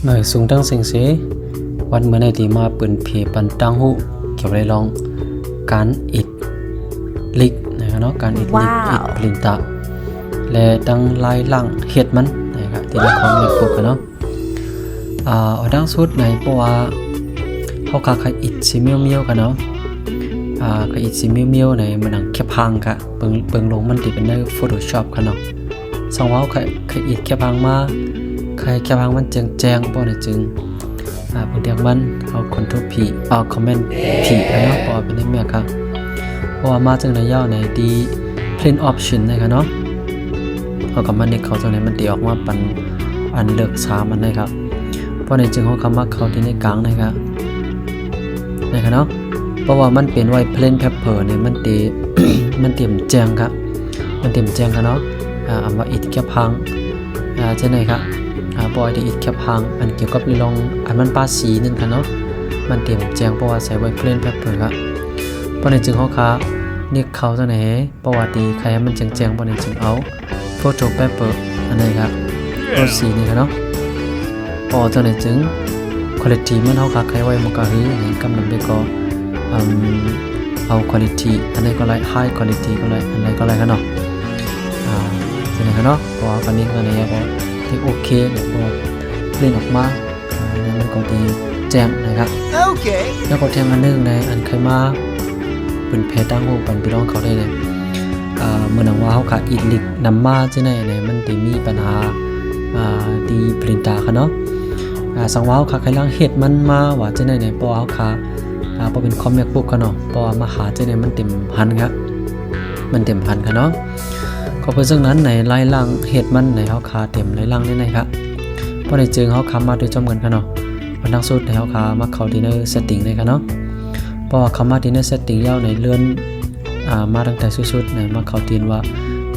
หน่อยสูงตั้งเสียงเสวันเมื่อในที่มาเปิดเพปันตั้งหูเกี่ยวกับลองการอิดลิกนะครับเนาะการอิดลิกอิดปลินตะและตั้งลายล่างเฮ็ดมันนะครับที่ได้ความเรียบร้อยกันเนาะดังสุดในเพราะว่าเขาคาอิดซิเมียวกันเนาะคาอิดซิเมียวในมันหนังแคบพังกะเบิ่งลงมันติดเป็นใน Photoshop กันเนาะสังว่าคาอิดแคบพังมาใครแคบพังมันแจ้งๆบ่ได้จึงบางทีมันเอาคอนโทรล P เอาคอมเมนต์ P เนาะเพราะเป็นในเมียครับเพราะว่ามาจากในย่อในดี plain option นะครับเนาะเอาคำมันในเขาจากไหนมันตีออกมาเป็นอันเลือก3มันนะครับเพราะในจึงเขาคำว่าเขาที่ในกลางนะครับเนาะเพราะว่ามันเป็นไว้ plain paper เนี่ยมันตี มันเตรียมแจ้งครับมันเตรียมแจ้งกันเนาะเอามาอิดแคบพังเช่นไหนครับบอยได้อิดแคบพังอันเกี่ยวกับลองอันมันป้าสีนึงครับเนาะมันเตรียมแจ้งเพราะว่าใส่ไว้ plain paper ครับเพราะในจึงเขาค่ะนี่เขาจากไหนประวัติใครมันแจ้งเพราะในจึงเอา photo paper อันไหนครับตัวสีนี่ครับเนาะพอจากไหนจึงquality มันเฮาค่ะใครไว้มันก็คือกำลังไปก็เอา quality อันไหนก็ไล่ high quality ก็ไล่อันไหนก็ไล่กันเนาะเป็นไงกันเนาะเพราะว่าวันนี้ก็เนี่ยก็ที่โอเคเนี่ยพอเล่นออกมาเนี่ยมันก็ดีแจ่มนะครับแล้วก็แทงอันนึงในอันเคยมาเป็นเพจตั้งหูปันพี่น้องเขาได้เลยเมื่อหนังว่าเขาขาดอิดลิกนำมาที่ไหนเนี่ยมันจะมีปัญหาดีปรินตาค่ะเนาะสังว่าเขาขาดใครล้างเห็ดมันมาว่าที่ไหนเนี่ยเพราะเขาขาดเพราะเป็นคอมแมกบุ๊กกันเนาะเพราะว่ามาหาที่ไหนมันเต็มพันครับมันเต็มพันค่ะเนาะก็เพราะฉะนั้นในไล่ล่างเห็ดมันในเขาขาเต็มไล่ล่างนี่ไหนครับเพราะในจึงเขาคำมาโดยจำกันค่ะเนาะวันนักสุดในเขาขามาเข้าดินเนอร์เซตติ้งเลยค่ะเนาะเพราะว่าคำมาดินเนอร์เซตติ้งยาวในเลื่อนมาตั้งแต่สุดๆในมาเข้าดินว่า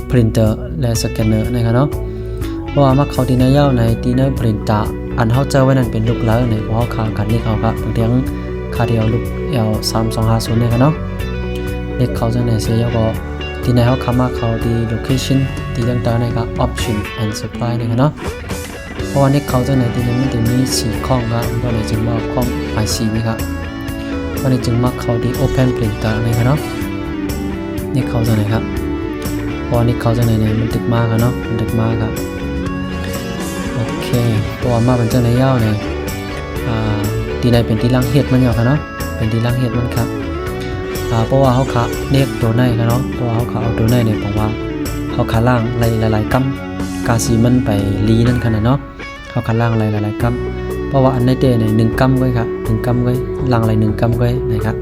พรินเตอร์และสแกนเนอร์นะครับเนาะเพราะว่ามาเข้าดินเนอร์ยาวในดินเนอร์พรินเตอร์อันเขาเจอไว้นั่นเป็นลูกแล้วในเขาขากันนี่เขาครับบางทีคาเดียวลูกL3250เนี่ยครับเนาะเด็กเขาจะในเสียก็ที่ในเขาคำว่าเขาดี location ที่ต่างๆนะครับ option and supply เนี่ยครับเนาะเพราะว่าเด็กเขาจะในที่นี้มันจะมี4ข้องครับเพราะในจึงว่าข้อง IC นี่ครับเพราะในจึงมักเขาดี open printer เนี่ยครับเนาะเด็กเขาจะไหนครับเพราะเด็กเขาจะในมันดึกมากครับเนาะมันดึกมากครับโอเคเพราะว่ามาเป็นเจ้าในย่าวในที่ในเป็นที่ล่างเห็ดมันอยู่ครับเนาะเป็นที่ล่างเห็ดมันครับเพราะว่าเขาขาเน็กตัวในครับเนาะเพราะว่าเขาขาเอาตัวในเนี่ยบอกว่าเขาขาล่างหลายๆกัมกาซีมันไปลีนั่นขนาดเนาะเขาขาล่างหลายๆกัมเพราะว่าอันในเดใน1กัมไว้ครับ1กัมไว้ล่าง1กัมไว้นะครับ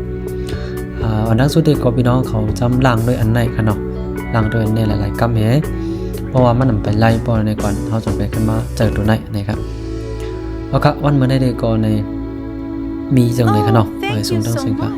อันนั้นสุดที่ก็พี่น้องเขาจำล่างด้วยอันในครับเนาะล่างด้วยในหลายๆกัมเพราะว่ามันนำไปไล่ปอในก่อนเขาจะไปขึ้นมาเจอตัวในนะครับเพราะครับวันเมื่อในเดก่อนในมีจังเลยครับเนาะไปสูงตั้งสิ่งครับ